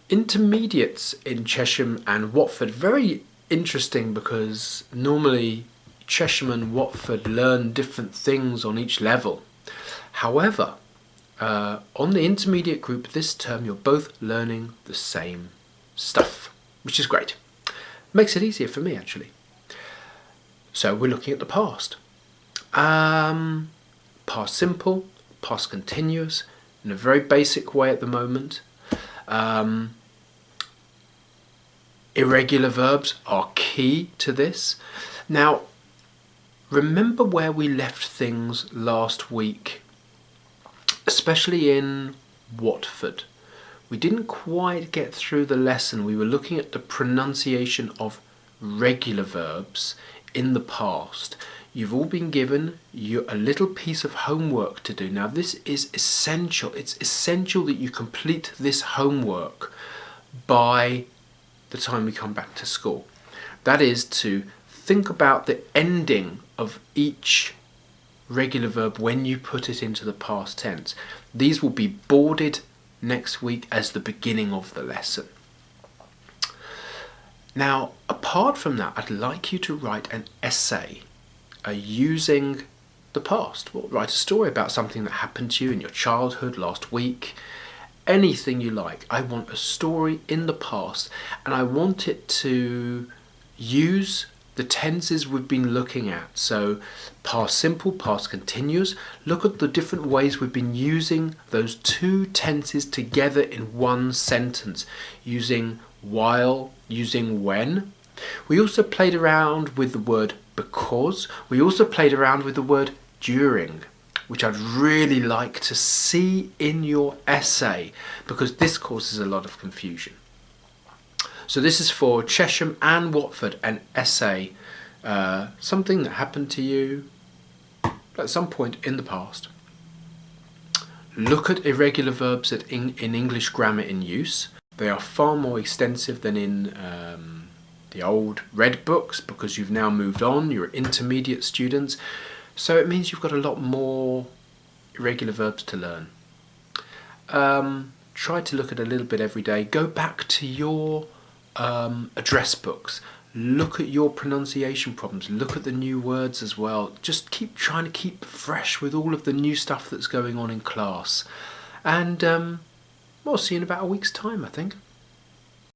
Intermediates in Chesham and Watford, very interesting because normally Chesham and Watford learn different things on each level. However, on the intermediate group this term, you're both learning the same stuff, which is great. Makes it easier for me, actually. So we're looking at the past. Past simple, past continuous, in a very basic way at the moment. Irregular verbs are key to this. Now, remember where we left things last week, especially in Watford. We didn't quite get through the lesson. We were looking at the pronunciation of regular verbs in the past. You've all been given a little piece of homework to do. Now, this is essential. It's essential that you complete this homework by the time we come back to school. That is to think about the ending of each regular verb when you put it into the past tense. These will be boarded next week as the beginning of the lesson. Now, apart from that, I'd like you to write an essay using the past. Well, write a story about something that happened to you in your childhood, last week, anything you like. I want a story in the past, and I want it to use the tenses we've been looking at. So past simple, past continuous. Look at the different ways we've been using those two tenses together in one sentence, using while, using when. We also played around with the word because. We also played around with the word during, which I'd really like to see in your essay because this causes a lot of confusion. So this is for Chesham and Watford, an essay, something that happened to you at some point in the past. Look at irregular verbs in English grammar in use. They are far more extensive than in the old red books because you've now moved on, you're intermediate students. So it means you've got a lot more irregular verbs to learn. Try to look at a little bit every day. Go back to your address books. Look at your pronunciation problems. Look at the new words as well. Just keep trying to keep fresh with all of the new stuff that's going on in class. And we'll see you in about a week's time, I think.